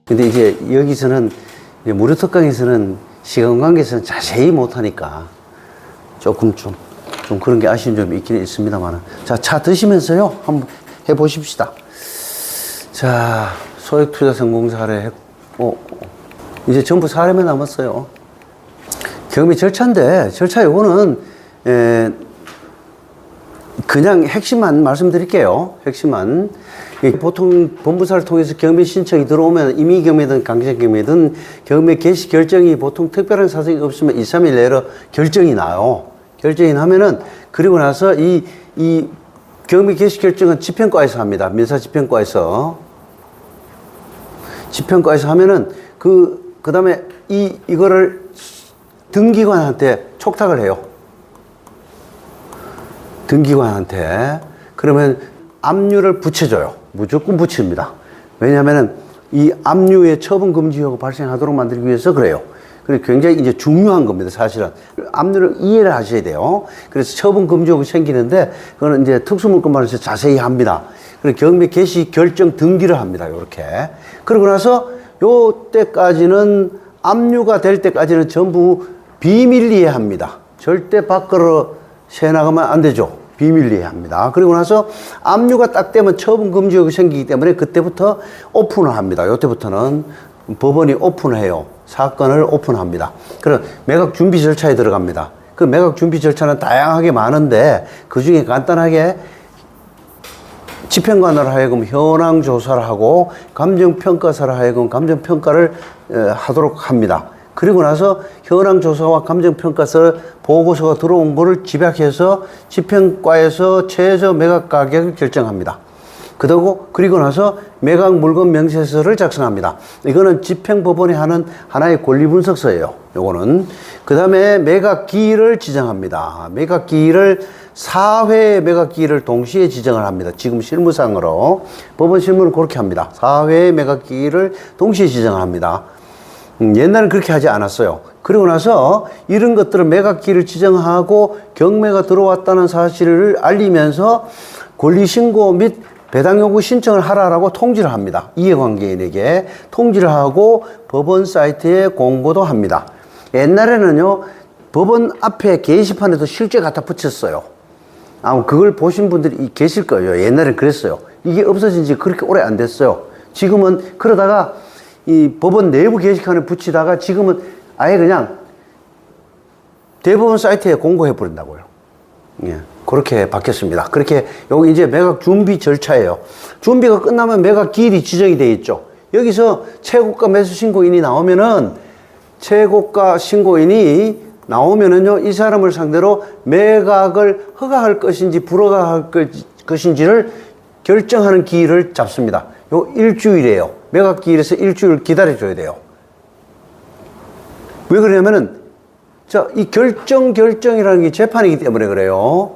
근데 이제 여기서는 이제 무료특강에서는 시간 관계에서는 자세히 못하니까 조금 좀 그런 게 아쉬운 점이 있긴 있습니다만. 자, 차 드시면서요. 한번 해보십시다. 자, 소액투자 성공 사례 했고, 이제 전부 사례만 남았어요. 경비 절차인데, 절차 요거는, 그냥 핵심만 말씀드릴게요. 핵심만. 보통 본부사를 통해서 경비 신청이 들어오면 임의경매든 강제경매든 경매 개시 결정이 보통 특별한 사정이 없으면 2, 3일 내로 결정이 나요. 결정이 나면은, 그리고 나서 이 경비 개시 결정은 집행과에서 합니다. 민사집행과에서. 집행과에서 하면은 그 다음에 이거를 등기관한테 촉탁을 해요. 등기관한테. 그러면 압류를 붙여줘요. 무조건 붙입니다. 왜냐하면은 이 압류의 처분 금지 효과가 발생하도록 만들기 위해서 그래요. 그래서 굉장히 이제 중요한 겁니다. 사실은. 압류를 이해를 하셔야 돼요. 그래서 처분 금지 효과가 생기는데 그거는 이제 특수물건반에서 자세히 합니다. 그리고 경매 개시 결정 등기를 합니다. 요렇게. 그러고 나서 요 때까지는 압류가 될 때까지는 전부 비밀리에 합니다. 절대 밖으로 새나가면 안 되죠. 비밀리에 합니다. 그리고 나서 압류가 딱 되면 처분 금지가 생기기 때문에 그때부터 오픈을 합니다. 요때부터는 법원이 오픈을 해요. 사건을 오픈합니다. 그럼 매각 준비 절차에 들어갑니다. 그 매각 준비 절차는 다양하게 많은데 그 중에 간단하게 집행관으로 하여금 현황 조사를 하고 감정평가사로 하여금 감정평가를 하도록 합니다. 그리고 나서 현황 조사와 감정평가서 보고서가 들어온 거를 집약해서 집행과에서 최저 매각 가격을 결정합니다. 그리고 나서 매각 물건 명세서를 작성합니다. 이거는 집행법원이 하는 하나의 권리분석서예요. 요거는. 그 다음에 매각기일을 지정합니다. 매각기일을 4회의 매각기일을 동시에 지정을 합니다. 지금 실무상으로. 법원 실무는 그렇게 합니다. 4회의 매각기일을 동시에 지정을 합니다. 옛날엔 그렇게 하지 않았어요. 그리고 나서 이런 것들을 매각기일을 지정하고 경매가 들어왔다는 사실을 알리면서 권리신고 및 배당요구 신청을 하라라고 통지를 합니다. 이해관계인에게 통지를 하고 법원 사이트에 공고도 합니다. 옛날에는요, 법원 앞에 게시판에도 실제 갖다 붙였어요. 아마 그걸 보신 분들이 계실 거예요. 옛날엔 그랬어요. 이게 없어진 지 그렇게 오래 안 됐어요. 지금은 그러다가 이 법원 내부 게시판에 붙이다가 지금은 아예 그냥 대법원 사이트에 공고해 버린다고요. 예. 그렇게 바뀌었습니다. 그렇게 여기 이제 매각 준비 절차예요. 준비가 끝나면 매각 기일이 지정이 되어 있죠. 여기서 최고가 매수 신고인이 나오면은 이 사람을 상대로 매각을 허가할 것인지 불허가할 것인지를 결정하는 기일을 잡습니다. 요 일주일이에요. 매각 기일에서 일주일 기다려줘야 돼요. 왜 그러냐면은 이 결정이라는 게 재판이기 때문에 그래요.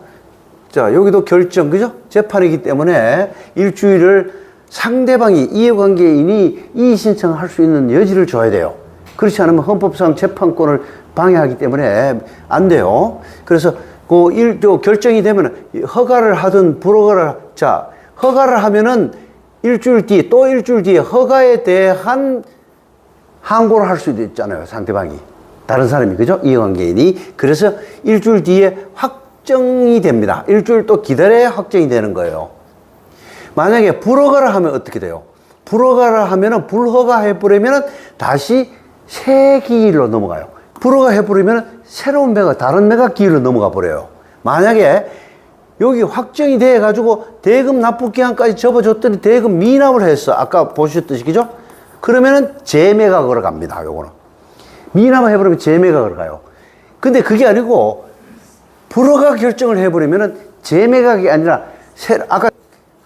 자, 여기도 결정, 그죠? 재판이기 때문에 일주일을 상대방이, 이해관계인이 이의 신청을 할 수 있는 여지를 줘야 돼요. 그렇지 않으면 헌법상 재판권을 방해하기 때문에 안 돼요. 그래서 결정이 되면 허가를 하든 불허가를, 허가를 하면은 일주일 뒤에 허가에 대한 항고를 할 수도 있잖아요. 상대방이. 다른 사람이, 그죠? 이해관계인이. 그래서 일주일 뒤에 확정이 됩니다. 일주일 또 기다려야 확정이 되는 거예요. 만약에 불허가를 하면 어떻게 돼요? 불허가를 하면은 불허가해버리면은 다시 새 기일로 넘어가요. 불허가해버리면은 새로운 다른 매각 기일로 넘어가 버려요. 만약에 여기 확정이 돼가지고 대금 납부 기한까지 접어줬더니 대금 미납을 했어. 아까 보셨듯이, 그죠? 그러면은 재매각으로 갑니다. 요거는. 미납을 해버리면 재매각으로 가요. 근데 그게 아니고 불허가 결정을 해버리면은 재매각이 아니라 아까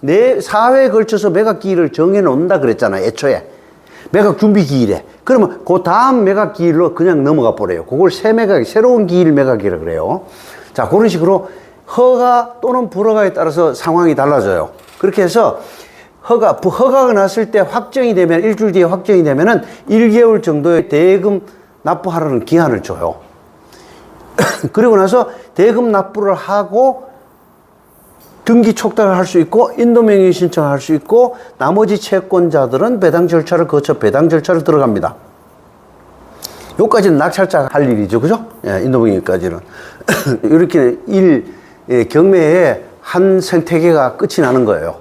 4회에 걸쳐서 매각 기일을 정해 놓는다 그랬잖아요. 애초에. 매각 준비 기일에. 그러면 그 다음 매각 기일로 그냥 넘어가 버려요. 그걸 새로운 기일 매각이라고 그래요. 자, 그런 식으로 허가 또는 불허가에 따라서 상황이 달라져요. 그렇게 해서 허가가 났을 때 확정이 되면, 일주일 뒤에 확정이 되면은 1개월 정도의 대금 납부하라는 기한을 줘요. 그리고 나서 대금 납부를 하고 등기 촉탁을 할 수 있고 인도명의 신청을 할 수 있고 나머지 채권자들은 배당 절차를 거쳐 배당 절차를 들어갑니다. 요까지는 낙찰자가 할 일이죠. 그죠? 예, 인도명의까지는. 이렇게 경매의 한 생태계가 끝이 나는 거예요.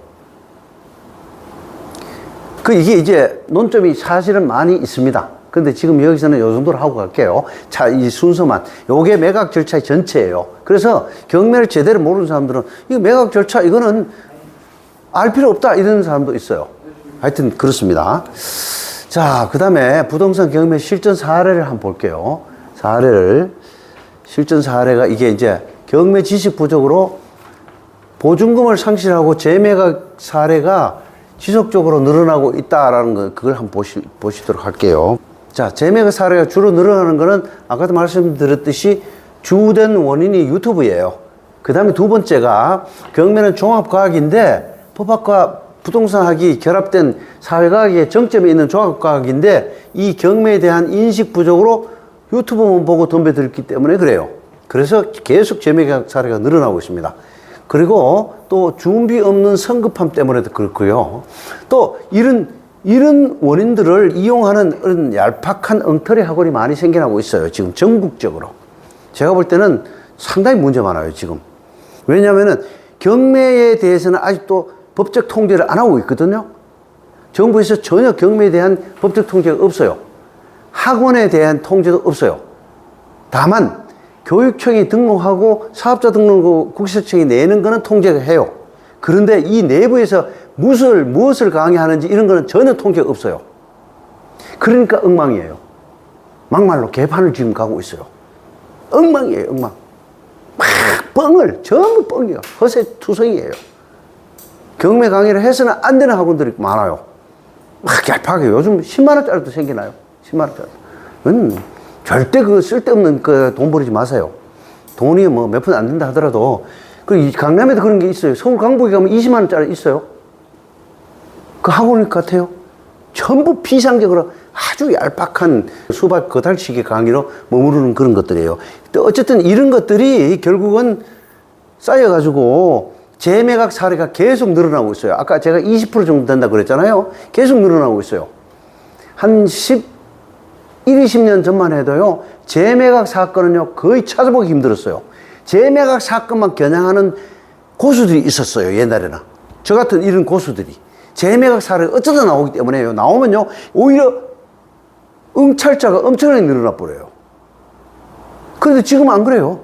이게 이제 논점이 사실은 많이 있습니다. 근데 지금 여기서는 요 정도로 하고 갈게요. 자, 이 순서만. 요게 매각 절차의 전체예요. 그래서 경매를 제대로 모르는 사람들은 이거 매각 절차 이거는 알 필요 없다 이런 사람도 있어요. 하여튼 그렇습니다. 자, 그 다음에 부동산 경매 실전 사례를 한번 볼게요. 실전 사례가 이게 이제 경매 지식 부족으로 보증금을 상실하고 재매각 사례가 지속적으로 늘어나고 있다라는 거, 그걸 한번 보시도록 할게요. 자, 재매각 사례가 주로 늘어나는 거는 아까도 말씀드렸듯이 주된 원인이 유튜브예요. 그 다음에 두 번째가 경매는 종합과학인데 법학과 부동산학이 결합된 사회과학의 정점에 있는 종합과학인데 이 경매에 대한 인식 부족으로 유튜브만 보고 덤벼들기 때문에 그래요. 그래서 계속 재매각 사례가 늘어나고 있습니다. 그리고 또 준비 없는 성급함 때문에도 그렇고요. 또 이런 원인들을 이용하는 그런 얄팍한 엉터리 학원이 많이 생겨나고 있어요. 지금 전국적으로. 제가 볼 때는 상당히 문제 많아요, 지금. 왜냐하면은 경매에 대해서는 아직도 법적 통제를 안 하고 있거든요. 정부에서 전혀 경매에 대한 법적 통제가 없어요. 학원에 대한 통제도 없어요. 다만 교육청이 등록하고 사업자 등록하고 국세청이 내는 거는 통제가 해요. 그런데 이 내부에서 무엇을 강요하는지 이런 거는 전혀 통제가 없어요. 그러니까 엉망이에요. 막말로 개판을 지금 가고 있어요. 엉망이에요, 엉망. 막 전부 뻥이에요. 허세투성이에요. 경매 강의를 해서는 안 되는 학원들이 많아요. 막 얄팍하게 요즘 10만원짜리도 생기나요? 10만원짜리. 절대 쓸데없는 돈 버리지 마세요. 돈이 뭐 몇 푼 안 된다 하더라도 강남에도 그런 게 있어요. 서울 강북에 가면 20만원짜리 있어요. 그 학원 같아요. 전부 비상적으로 아주 얄팍한 수박 거달치기 강의로 머무르는 그런 것들이에요. 어쨌든 이런 것들이 결국은 쌓여가지고 재매각 사례가 계속 늘어나고 있어요. 아까 제가 20% 정도 된다고 그랬잖아요. 계속 늘어나고 있어요. 한 20년 전만 해도요, 재매각 사건은요, 거의 찾아보기 힘들었어요. 재매각 사건만 겨냥하는 고수들이 있었어요, 옛날에는. 저 같은 이런 고수들이. 재매각 사례가 어쩌다 나오기 때문에요. 나오면요, 오히려 응찰자가 엄청나게 늘어나 버려요. 그런데 지금은 안 그래요.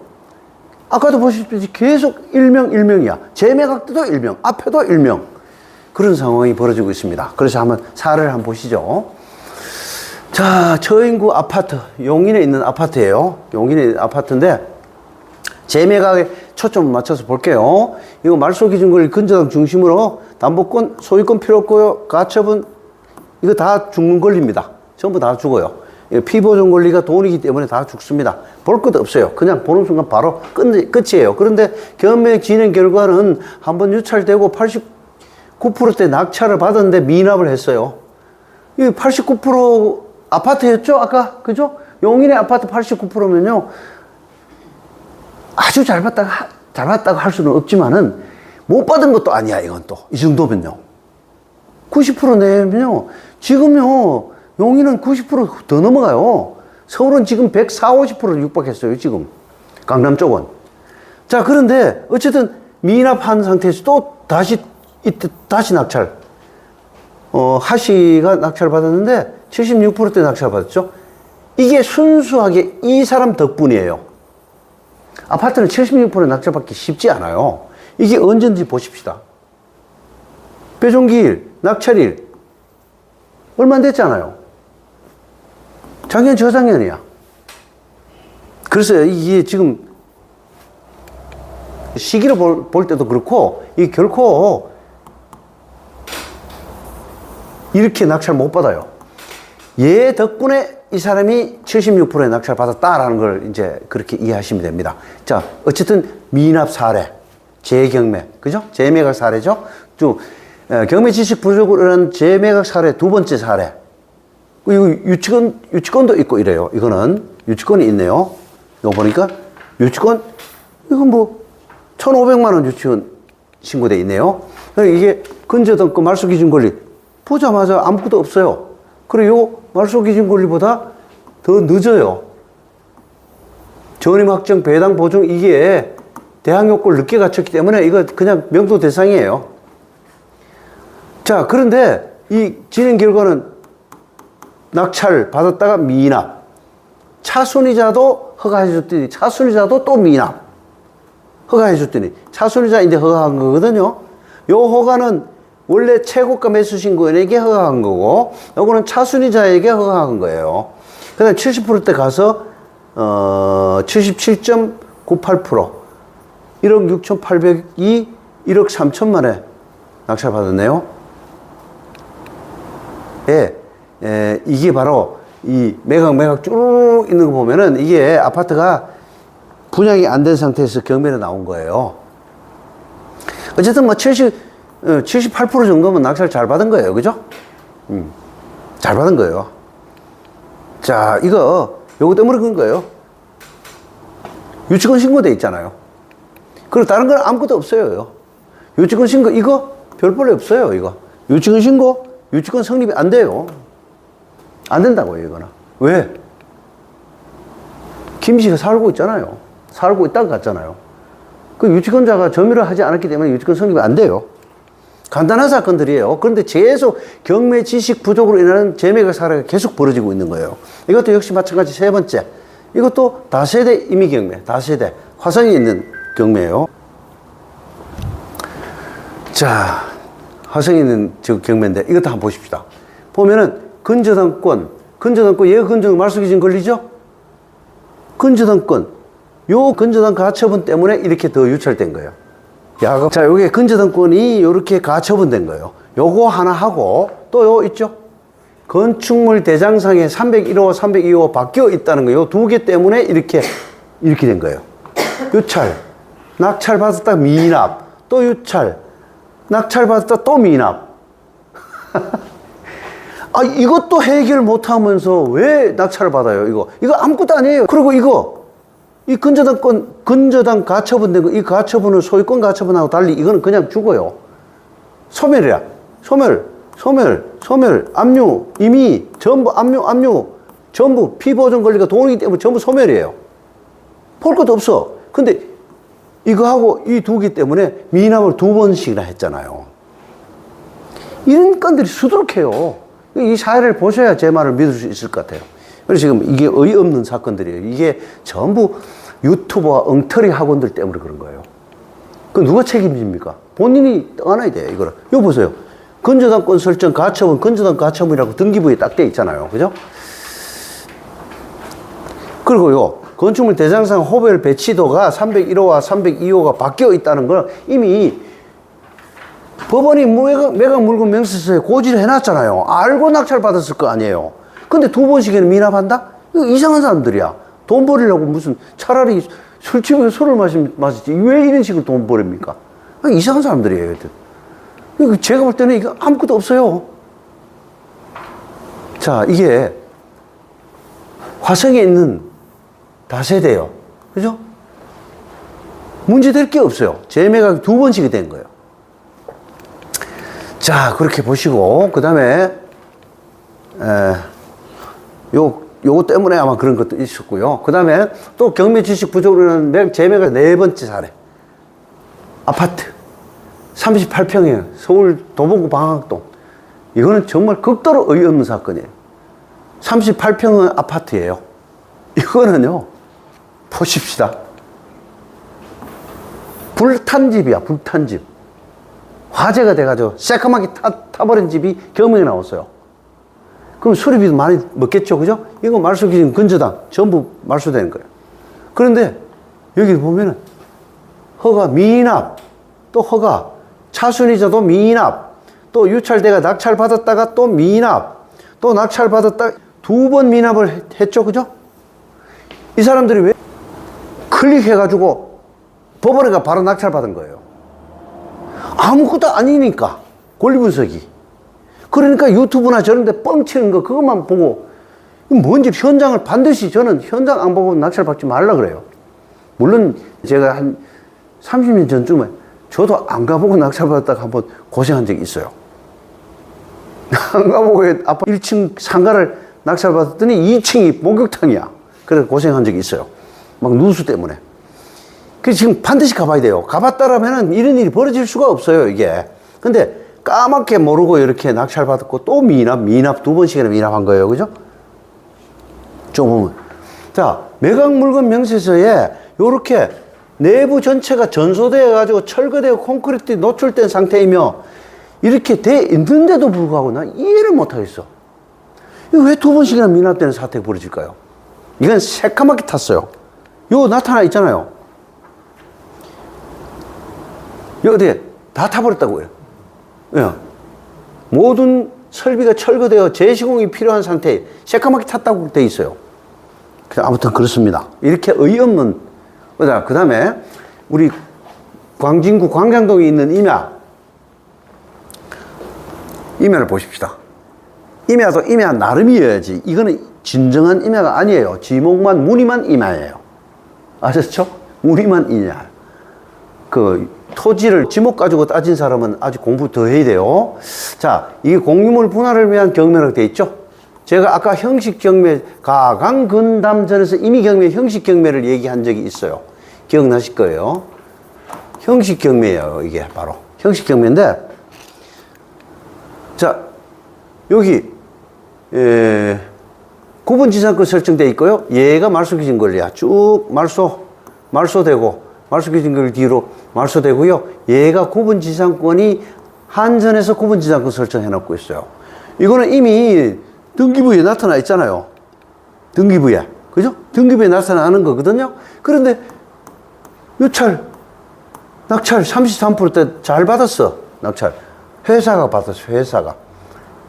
아까도 보셨듯이 계속 일명이야. 재매각 때도 일명, 앞에도 일명. 그런 상황이 벌어지고 있습니다. 그래서 한번 사례를 한번 보시죠. 자, 처인구 아파트, 용인에 있는 아파트예요. 용인에 있는 아파트인데 재매각에 초점을 맞춰서 볼게요. 이거 말소기준권리 근저당 중심으로 담보권, 소유권 필요 없고요. 가처분 이거 다 죽는 권리입니다. 전부 다 죽어요. 피보존 권리가 돈이기 때문에 다 죽습니다. 볼 것도 없어요. 그냥 보는 순간 바로 끝이에요. 그런데 경매 진행 결과는 한번 유찰되고 89%대 낙찰을 받았는데 미납을 했어요. 이 89% 아파트였죠? 아까 그죠? 용인의 아파트 89%면요 아주 잘 받았다고 할 수는 없지만은 못 받은 것도 아니야. 이건 또 이 정도면요 90% 내면요 지금요 용인은 90% 더 넘어가요. 서울은 지금 140, 50%를 육박했어요. 지금 강남 쪽은. 자, 그런데 어쨌든 미납한 상태에서 또 다시 낙찰. 하시가 낙찰 받았는데 76%대 낙찰 받았죠. 이게 순수하게 이 사람 덕분이에요. 아파트는 76% 낙찰 받기 쉽지 않아요. 이게 언제인지 보십시다. 배종기일, 낙찰일 얼마 안 됐잖아요. 작년, 저작년이야. 그래서 이게 지금 시기를 볼 때도 그렇고, 이게 결코 이렇게 낙찰 못 받아요. 얘 덕분에 이 사람이 76%의 낙찰 받았다라는 걸 이제 그렇게 이해하시면 됩니다. 자, 어쨌든 미납 사례, 재경매, 그죠? 재매각 사례죠? 경매 지식 부족으로 한 재매각 사례 두 번째 사례. 이거 유치권도 있고 이래요. 이거는 유치권이 있네요. 이거 보니까 유치권, 이건 뭐 1,500만 원 유치권 신고돼 있네요. 그러니까 이게 근저당권 말소기준권리 보자마자 아무것도 없어요. 그리고 요 말소기준권리보다 더 늦어요. 전임 확정 배당 보증 이게 대항 요건을 늦게 갖췄기 때문에 이거 그냥 명도 대상이에요. 자, 그런데 이 진행 결과는 낙찰 받았다가 미납. 차순이자도 허가해줬더니 차순이자도 또 미납. 허가해줬더니 차순이자인데 허가한 거거든요. 요 허가는 원래 최고가 매수 신고인에게 허가한 거고 요거는 차순이자에게 허가한 거예요. 그 다음에 70%대 가서 77.98% 1억 6,800이 1억 3천만에 낙찰 받았네요. 이게 바로 이 매각 쭉 있는 거 보면은 이게 아파트가 분양이 안 된 상태에서 경매로 나온 거예요. 어쨌든 뭐 78% 정도면 낙찰 잘 받은 거예요. 그죠? 잘 받은 거예요. 자, 요거 때문에 그런 거예요. 유치권 신고돼 있잖아요. 그리고 다른 건 아무것도 없어요. 유치권 신고, 이거 별볼로 없어요. 이거. 유치권 신고, 유치권 성립이 안 돼요. 안 된다고요, 이거는. 왜? 김 씨가 살고 있잖아요. 살고 있다고 갔잖아요. 그 유치권자가 점유를 하지 않았기 때문에 유치권 성립이 안 돼요. 간단한 사건들이에요. 그런데 계속 경매 지식 부족으로 인하는 재매각 사례가 계속 벌어지고 있는 거예요. 이것도 역시 마찬가지 세 번째. 이것도 다세대 임의경매, 다세대. 화성에 있는 경매예요. 자, 화성에 있는 경매인데 이것도 한번 보십시다. 보면은 근저당권 얘가 근저당 말소기준 걸리죠? 근저당권. 요 근저당 가처분 때문에 이렇게 더 유찰된 거예요. 자, 요게 근저당권이 요렇게 가처분된 거예요. 요거 하나 하고 또 요 있죠? 건축물 대장상에 301호, 302호 바뀌어 있다는 거. 요 두 개 때문에 이렇게 된 거예요. 유찰. 낙찰 받았다 미납. 또 유찰. 낙찰 받았다 또 미납. 아, 이것도 해결 못 하면서 왜 낙찰을 받아요, 이거? 이거 아무것도 아니에요. 그리고 이 근저당 가처분된 거, 이 가처분은 소유권 가처분하고 달리 이거는 그냥 죽어요. 소멸이야. 소멸, 압류, 이미, 전부, 압류, 전부 피보존 권리가 동일이기 때문에 전부 소멸이에요. 볼 것도 없어. 근데 이거하고 이 두 개 때문에 미납을 2번씩이나 했잖아요. 이런 건들이 수두룩해요. 이 사례를 보셔야 제 말을 믿을 수 있을 것 같아요. 그래서 지금 이게 어이없는 사건들이에요. 이게 전부 유튜버와 엉터리 학원들 때문에 그런 거예요. 그 누가 책임집니까? 본인이 떠안아야 돼요, 이거를. 이거 보세요. 근저당권 설정 가처분, 근저당 가처분이라고 등기부에 딱 돼 있잖아요. 그죠? 그리고요, 건축물 대장상 호별 배치도가 301호와 302호가 바뀌어 있다는 걸 이미 법원이 매각 물건 명세서에 고지를 해놨잖아요. 알고 낙찰 받았을 거 아니에요. 근데 2번씩에는 미납한다? 이거 이상한 사람들이야. 돈 벌이려고 무슨 차라리 술집에서 술을 마시지 왜 이런 식으로 돈 벌입니까? 이상한 사람들이에요. 이거 제가 볼 때는 이거 아무것도 없어요. 자, 이게 화성에 있는 다세대요. 그죠? 문제될 게 없어요. 재매각이 2번씩이 된 거예요. 자, 그렇게 보시고, 그 다음에, 요거 때문에 아마 그런 것도 있었고요. 그 다음에 또 경매 지식 부족으로 인한 재매각 4번째 사례. 아파트. 38평이에요. 서울 도봉구 방학동. 이거는 정말 극도로 어이없는 사건이에요. 38평은 아파트예요. 이거는요, 보십시다. 불탄 집이야, 불탄 집. 화재가 돼가지고 새까맣게 타버린 집이 경매에 나왔어요. 그럼 수리비도 많이 먹겠죠, 그죠? 이거 말소기준 근저당 전부 말소되는 거예요. 그런데 여기 보면은 허가 미납, 또 허가, 차순이자도 미납, 또 유찰대가 낙찰 받았다가 또 미납, 또 낙찰 받았다 2번 미납을 했죠, 그죠? 이 사람들이 왜 클릭해가지고 법원에 가 바로 낙찰 받은 거예요. 아무것도 아니니까, 권리분석이. 그러니까 유튜브나 저런 데 뻥치는 거 그것만 보고 뭔지 현장을 반드시 저는 현장 안 보고 낙찰 받지 말라 그래요. 물론 제가 한 30년 전쯤에 저도 안 가보고 낙찰받았다가 한번 고생한 적이 있어요. 안 가보고 아파 1층 상가를 낙찰받았더니 2층이 목욕탕이야. 그래서 고생한 적이 있어요. 막 누수 때문에. 그래서 지금 반드시 가봐야 돼요. 가봤다라면은 이런 일이 벌어질 수가 없어요, 이게. 근데 까맣게 모르고 이렇게 낙찰받았고 또 미납 두 번씩이나 미납한 거예요. 그죠? 좀 보면. 자, 매각 물건 명세서에 요렇게 내부 전체가 전소되어 가지고 철거되어 콘크리트 노출된 상태이며 이렇게 돼 있는데도 불구하고 난 이해를 못 하겠어. 이거 왜 두 번씩이나 미납되는 사태가 벌어질까요? 이건 새까맣게 탔어요. 요 나타나 있잖아요. 여기 어디에 다 타버렸다고요. 예. 모든 설비가 철거되어 재시공이 필요한 상태에 새까맣게 탔다고 돼 있어요. 아무튼 그렇습니다. 이렇게 어이없는. 그 다음에 우리 광진구 광장동에 있는 임야를 보십시다. 임야도 임야 나름이어야지. 이거는 진정한 임야가 아니에요. 지목만 무늬만 임야예요. 아셨죠? 무늬만 임야. 그 토지를 지목 가지고 따진 사람은 아직 공부 더 해야 돼요. 자, 이게 공유물 분할을 위한 경매라고 돼 있죠? 제가 아까 형식 경매, 가강근담전에서 이미 경매, 형식 경매를 얘기한 적이 있어요. 기억나실 거예요. 형식 경매예요, 이게 바로. 형식 경매인데, 자, 여기, 구분지상권 설정되어 있고요. 얘가 말소기준 권리야. 쭉 말소되고, 말소기준 권리 뒤로 말소되고요. 얘가 구분지상권이 한전에서 구분지상권 설정해 놓고 있어요. 이거는 이미 등기부에 나타나 있잖아요. 등기부에. 그죠? 등기부에 나타나는 거거든요. 그런데 낙찰 33%대 잘 받았어. 낙찰. 회사가 받았어, 회사가.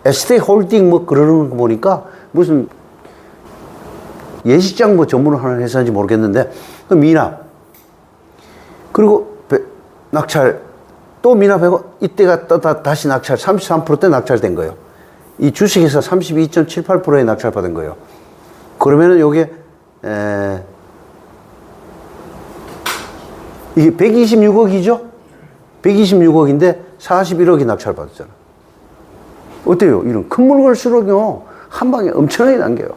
ST 홀딩 뭐 그러는 거 보니까 무슨 예식장 뭐 전문을 하는 회사인지 모르겠는데, 그 미납. 그리고 낙찰 또 미납하고 이때가 다시 낙찰 33%대 낙찰된 거예요. 이 주식에서 32.78%에 낙찰받은 거예요. 그러면은 요게 이게 126억이죠? 126억인데 41억이 낙찰받았잖아. 어때요? 이런 큰 물건일수록요, 한 방에 엄청나게 남겨요.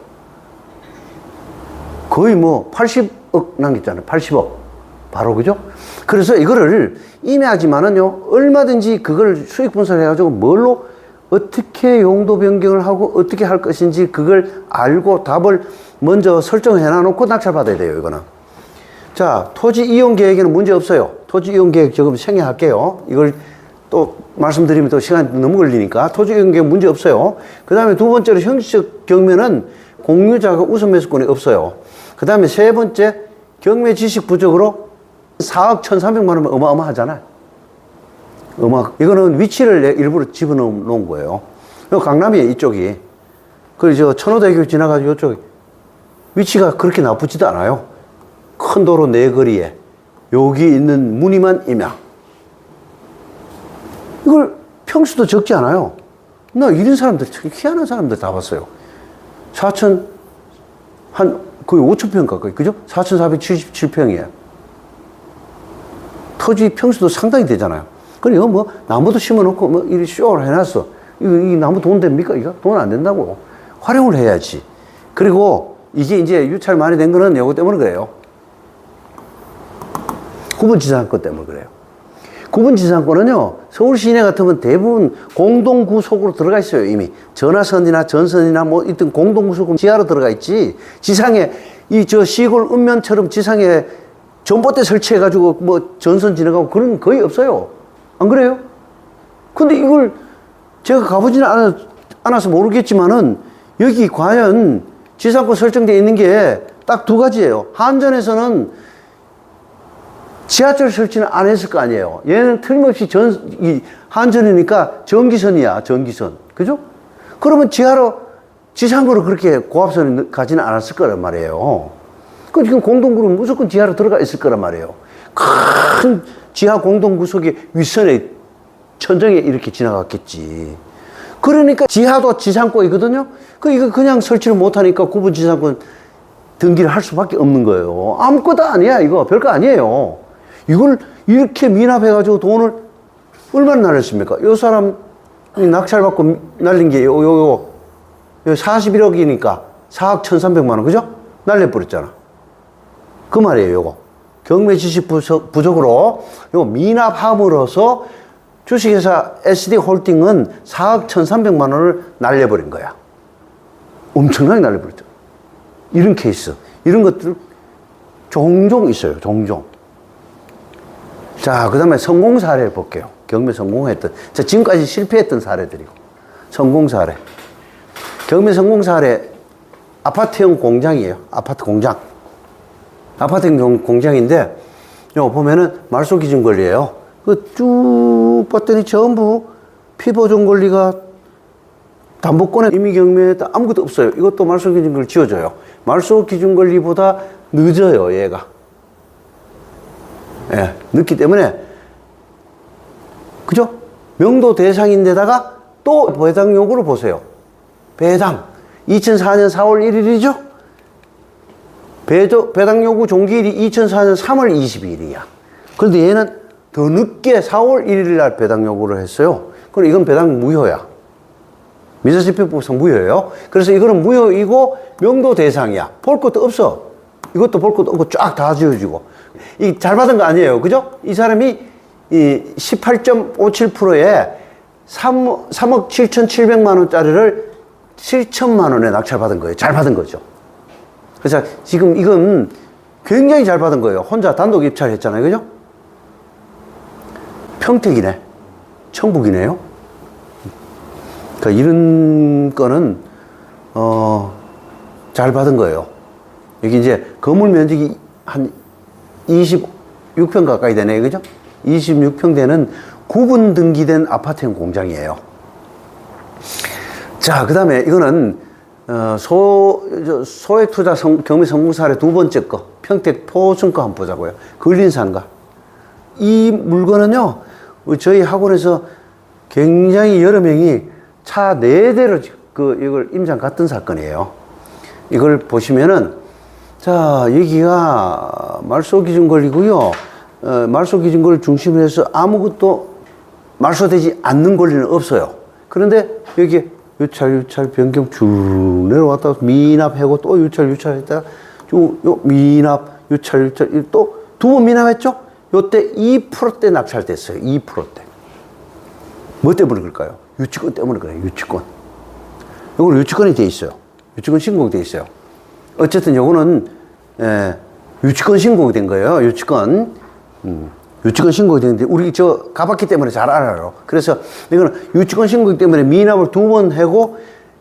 거의 뭐 80억 남겼잖아요. 80억. 바로, 그죠? 그래서 이거를 임야지만은요, 얼마든지 그걸 수익 분석해가지고 뭘로 어떻게 용도 변경을 하고 어떻게 할 것인지 그걸 알고 답을 먼저 설정해 놔놓고 낙찰받아야 돼요, 이거는. 자, 토지 이용 계획에는 문제 없어요. 토지 이용 계획 조금 생략할게요. 이걸 또 말씀드리면 또 시간이 너무 걸리니까 토지 이용 계획 문제 없어요. 그 다음에 두 번째로 형식적 경매는 공유자가 우선 매수권이 없어요. 그 다음에 세 번째, 경매 지식 부족으로 4억 1,300만 원은 어마어마하잖아요. 이거는 위치를 일부러 집어넣은 거예요. 강남이에요, 이쪽이. 그리고 천호대교 지나가지고 이쪽 위치가 그렇게 나쁘지도 않아요. 큰 도로 네 거리에 여기 있는 무늬만 임야. 이걸 평수도 적지 않아요. 나 이런 사람들, 희한한 사람들 다 봤어요. 4천, 거의 5,000평 가까이, 그죠? 4,477평이에요. 토지 평수도 상당히 되잖아요. 그리고 뭐, 나무도 심어놓고, 뭐, 이렇게 쇼를 해놨어. 이 나무 돈 됩니까? 이거? 돈 안 된다고. 활용을 해야지. 그리고 이게 이제 유찰 많이 된 거는 요거 때문에 그래요. 구분지상권 때문에 그래요. 구분지상권은요, 서울 시내 같으면 대부분 공동구속으로 들어가 있어요, 이미. 전화선이나 전선이나 뭐, 있던 공동구속은 지하로 들어가 있지. 지상에, 시골 읍면처럼 지상에 전봇대 설치해가지고 뭐 전선 지나가고 그런 건 거의 없어요. 안 그래요? 근데 이걸 제가 가보지는 않아서 모르겠지만은 여기 과연 지상권 설정되어 있는 게 딱 두 가지예요. 한전에서는 지하철 설치는 안 했을 거 아니에요. 얘는 틀림없이 한전이니까 전기선이야, 전기선. 그죠? 그러면 지상으로 그렇게 고압선을 가지는 않았을 거란 말이에요. 그 지금 공동구는 무조건 지하로 들어가 있을 거란 말이에요. 큰 지하 공동구속이 윗선에 천정에 이렇게 지나갔겠지. 그러니까 지하도 지상권이거든요. 이거 그냥 설치를 못하니까 구분지상권 등기를 할 수밖에 없는 거예요. 아무것도 아니야, 이거. 별거 아니에요. 이걸 이렇게 미납해가지고 돈을 얼마나 날렸습니까? 요 사람이 낙찰받고 날린 게 요 41억이니까 4억 1,300만 원, 그죠? 날려버렸잖아. 그 말이에요, 요거. 경매 지식 부족으로 요 미납함으로써 주식회사 SD홀딩은 4억 1,300만 원을 날려버린 거야. 엄청나게 날려버렸죠. 이런 케이스, 이런 것들 종종 있어요, 종종. 자, 그 다음에 성공 사례를 볼게요. 경매 성공했던, 자, 지금까지 실패했던 사례들이고, 성공 사례. 경매 성공 사례, 아파트형 공장이에요. 아파트 공장. 아파트형 공장인데, 요 보면은 말소 기준 권리예요. 그 쭉 봤더니 전부 피보존 권리가 담보권에 임의 경매에 아무것도 없어요. 이것도 말소 기준 권리 지워져요. 말소 기준 권리보다 늦어요, 얘가. 예, 늦기 때문에, 그죠? 명도 대상인데다가 또 배당 요구를 보세요. 배당. 2004년 4월 1일이죠? 배당 요구 종기일이 2004년 3월 22일이야. 그런데 얘는 더 늦게 4월 1일 날 배당 요구를 했어요. 그럼 이건 배당 무효야. 민사집행법상 무효예요. 그래서 이거는 무효이고 명도 대상이야. 볼 것도 없어. 이것도 볼 것도 없고 쫙 다 지워지고. 이 잘 받은 거 아니에요. 그죠? 이 사람이 이 18.57%에 3억 7,700만 원짜리를 7천만 원에 낙찰받은 거예요. 잘 받은 거죠. 그래서 지금 이건 굉장히 잘 받은 거예요. 혼자 단독 입찰했잖아요. 그죠? 평택이네. 청북이네요. 그러니까 이런 거는, 잘 받은 거예요. 여기 이제 건물 면적이 한 26평 가까이 되네요. 그죠? 26평 되는 구분 등기된 아파트형 공장이에요. 자, 그 다음에 이거는, 소액 투자 경매 성공 사례 두 번째 거, 평택 포sun 거 한번 보자고요. 근린상가. 이 물건은요, 저희 학원에서 굉장히 여러 명이 차 4대를 이걸 임장 갔던 사건이에요. 이걸 보시면은, 자, 여기가 말소 기준 권리고요. 말소 기준 권리를 중심으로 해서 아무것도 말소되지 않는 권리는 없어요. 그런데 여기 유찰 변경 쭉 내려왔다가 미납하고 또 유찰했다가 요 미납, 유찰 또 두 번 미납했죠? 요때 2%대 낙찰됐어요. 2%대. 뭐 때문에 그럴까요? 유치권 때문에 그래요. 유치권. 요거는 유치권이 돼 있어요. 유치권 신고가 돼 있어요. 어쨌든 요거는 유치권 신고가 된 거예요. 유치권. 유치권 신고가 되는데 우리 저 가봤기 때문에 잘 알아요. 그래서 이거는 유치권 신고 때문에 미납을 두 번 하고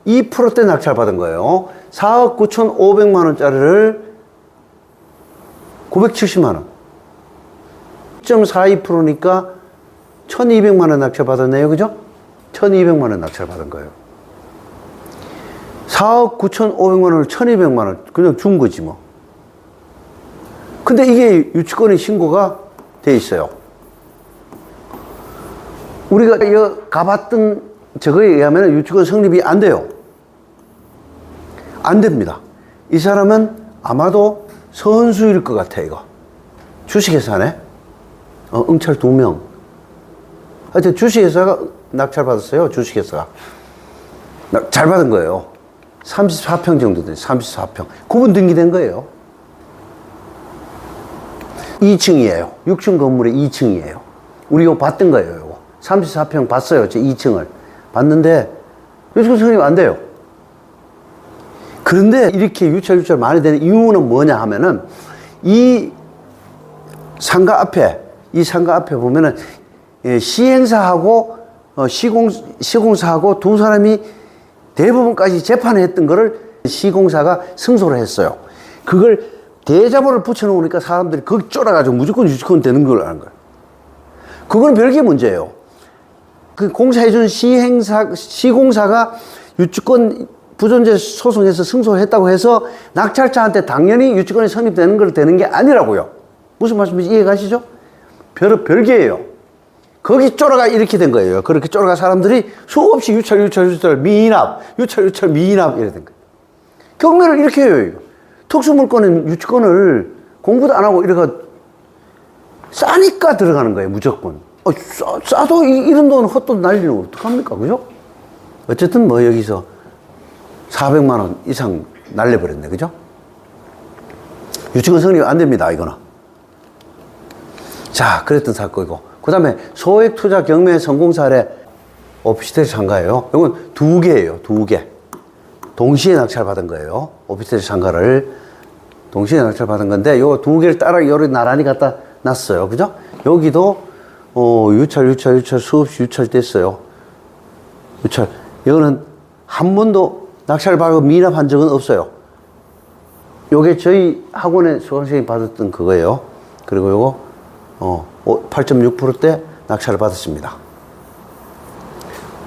2%대 낙찰 받은 거예요. 4억 9,500만 원짜리를 970만 원. 1.42%니까 1,200만 원 낙찰 받았네요. 그죠? 1,200만 원 낙찰 받은 거예요. 4억 9,500만 원을 1,200만 원 그냥 준 거지 뭐. 근데 이게 유치권의 신고가 돼 있어요. 우리가 가봤던 저거에 의하면 유치권 성립이 안 돼요. 안 됩니다. 이 사람은 아마도 선수일 것 같아, 이거. 주식회사네? 응찰 2명. 하여튼 주식회사가 낙찰받았어요, 주식회사가. 잘 받은 거예요. 34평 정도 돼요, 34평. 구분 등기된 거예요. 2층이에요. 6층 건물의 2층이에요. 우리 이거 봤던 거예요, 이거. 34평 봤어요, 제 2층을. 봤는데, 유치권 성립 안 돼요. 그런데 이렇게 유찰 많이 되는 이유는 뭐냐 하면은, 이 상가 앞에 보면은, 시행사하고, 시공사하고 두 사람이 대부분까지 재판을 했던 거를 시공사가 승소를 했어요. 그걸 대자보를 붙여놓으니까 사람들이 거기 쫄아가지고 무조건 유치권 되는 걸 아는 거예요. 그건 별개 문제예요. 그 공사해준 시공사가 유치권 부존재 소송에서 승소했다고 해서 낙찰자한테 당연히 유치권이 성립되는 걸 되는 게 아니라고요. 무슨 말씀인지 이해 가시죠? 별개예요. 거기 쫄아가 이렇게 된 거예요. 그렇게 쫄아가 사람들이 수없이 유찰, 미납, 미납 이래 된 거예요. 경매를 이렇게 해요. 특수물권은 유치권을 공부도 안 하고 이래가 싸니까 들어가는 거예요, 무조건. 싸도 이런 돈 헛돈 날리면 어떡합니까? 그죠? 어쨌든 뭐 여기서 400만 원 이상 날려버렸네. 그죠? 유치권 성립 안 됩니다, 이거는. 자, 그랬던 사건이고. 그 다음에 소액 투자 경매 성공 사례 오피스텔 상가예요. 이건 2개예요, 2개. 동시에 낙찰받은 거예요. 오피스텔 상가를 동시에 낙찰받은 건데, 요 2개를 따라 요리 나란히 갖다 놨어요. 그죠? 여기도, 유찰 수없이 유찰됐어요. 유찰. 이거는 한 번도 낙찰받고 미납한 적은 없어요. 요게 저희 학원에 수강생이 받았던 그거예요. 그리고 요거, 8.6%대 낙찰을 받았습니다.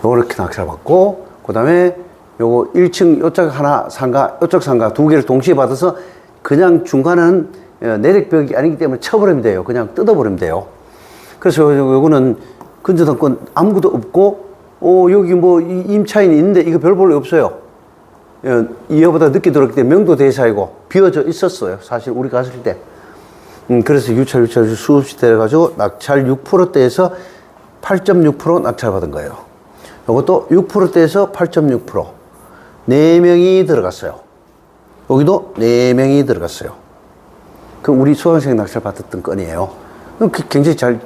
요거 이렇게 낙찰받고, 그 다음에 요거 1층 요쪽 하나 상가, 요쪽 상가 2개를 동시에 받아서 그냥 중간은 내력벽이 아니기 때문에 쳐버리면 돼요. 그냥 뜯어버리면 돼요. 그래서 요거는 근저당권 아무것도 없고, 여기 뭐 임차인이 있는데 이거 별 볼 일 없어요. 이거보다 늦게 들어왔기 때문에 명도대사이고 비어져 있었어요. 사실 우리 갔을 때. 그래서 유찰 수없이 돼가지고 낙찰 6%대에서 8.6% 낙찰받은 거예요. 이것도 6%대에서 8.6%. 4명이 들어갔어요. 여기도 4명이 들어갔어요. 그 우리 수강생 낙찰 받았던 건이에요. 굉장히 잘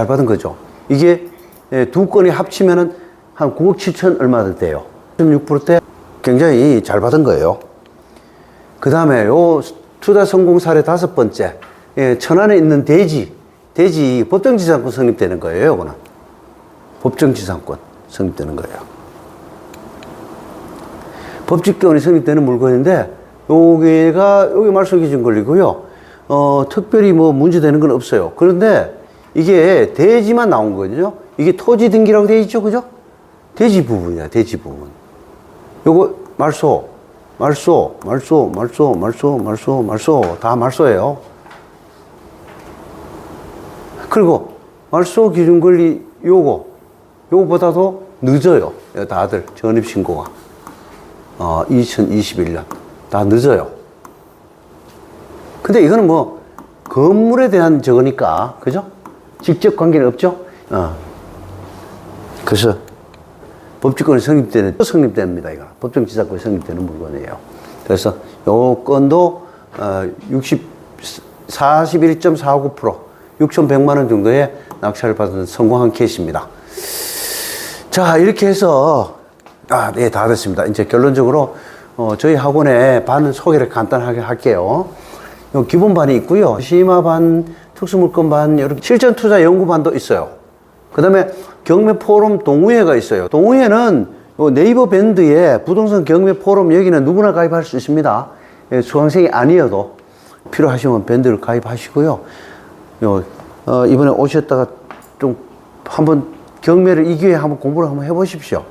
받은 거죠. 이게 2건이 합치면은 한 9억 7천 얼마도 돼요. 8.6%대 굉장히 잘 받은 거예요. 그 다음에 요 투자 성공 사례 5번째. 천안에 있는 대지 법정지상권 성립되는 거예요, 이거는. 법정지상권 성립되는 거예요. 법직권이 성립되는 물건인데, 여기 말소기준 권리고요. 특별히 뭐 문제되는 건 없어요. 그런데 이게 대지만 나온 거죠. 이게 토지 등기라고 되어 있죠, 그죠? 대지 부분이야, 대지 부분. 요거 말소 다 말소예요. 그리고 말소 기준 권리 요거보다도 늦어요. 다들 전입신고가. 2021년. 다 늦어요. 근데 이거는 뭐, 건물에 대한 저거니까, 그죠? 직접 관계는 없죠? 그래서, 법직권이 성립됩니다, 이거. 법정지상권이 성립되는 물건이에요. 그래서, 요 건도, 41.49%, 6,100만원 정도의 낙찰을 받은 성공한 케이스입니다. 자, 이렇게 해서, 네, 다 됐습니다. 이제 결론적으로, 저희 학원의 반 소개를 간단하게 할게요. 기본반이 있고요. 심화반, 특수물건반, 이렇게 실전투자 연구반도 있어요. 그 다음에 경매 포럼 동호회가 있어요. 동호회는 네이버 밴드에 부동산 경매 포럼 여기는 누구나 가입할 수 있습니다. 수강생이 아니어도 필요하시면 밴드를 가입하시고요. 이번에 오셨다가 좀 한번 경매를 이 기회에 한번 공부를 한번 해보십시오.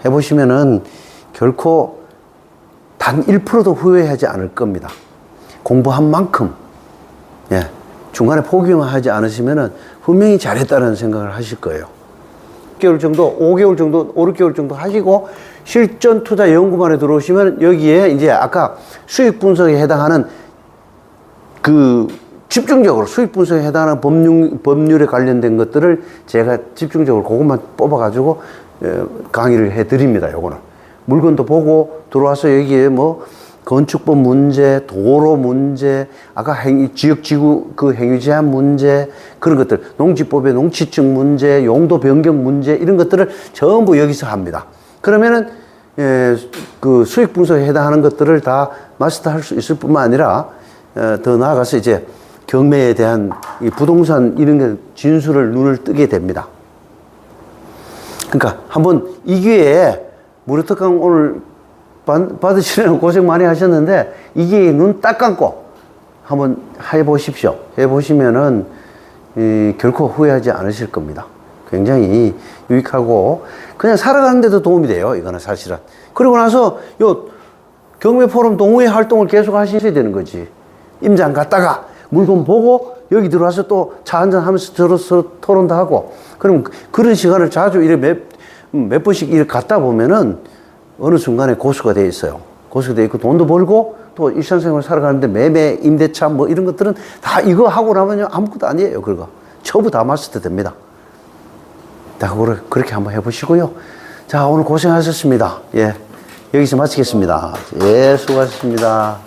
해보시면은 결코 단 1%도 후회하지 않을 겁니다. 공부한 만큼, 중간에 포기만 하지 않으시면은 분명히 잘했다는 생각을 하실 거예요. 6개월 정도, 5개월 정도, 5, 6개월 정도 하시고 실전 투자 연구반에 들어오시면 여기에 이제 아까 수익 분석에 해당하는 집중적으로 수익 분석에 해당하는 법률에 관련된 것들을 제가 집중적으로 그것만 뽑아가지고 강의를 해드립니다. 요거는. 물건도 보고 들어와서 여기에 뭐 건축법 문제, 도로 문제, 아까 지역지구 행위 제한 문제, 그런 것들, 농지법의 농지증 문제, 용도 변경 문제, 이런 것들을 전부 여기서 합니다. 그러면은, 그 수익 분석에 해당하는 것들을 다 마스터 할 수 있을 뿐만 아니라, 더 나아가서 이제 경매에 대한 이 부동산 이런 게 진술을 눈을 뜨게 됩니다. 그러니까 한번 이 기회에 무료특강 오늘 받으시려고 고생 많이 하셨는데 이게 눈 딱 감고 한번 해보십시오. 해보시면은 결코 후회하지 않으실 겁니다. 굉장히 유익하고 그냥 살아가는데도 도움이 돼요. 이거는 사실은. 그리고 나서 요 경매 포럼 동호회 활동을 계속 하셔야 되는 거지. 임장 갔다가 물건 보고 여기 들어와서 또 차 한잔 하면서 저로서 토론도 하고 그럼 그런 시간을 자주 이렇게 몇 번씩 이렇게 갔다 보면은 어느 순간에 고수가 돼 있어요. 고수가 돼 있고 돈도 벌고 또 일상생활 살아가는데 매매, 임대차 뭐 이런 것들은 다 이거 하고 나면요 아무것도 아니에요. 그거 전부 다 마스터 됩니다. 자, 그렇게 한번 해보시고요. 자, 오늘 고생하셨습니다. 예, 여기서 마치겠습니다. 예, 수고하셨습니다.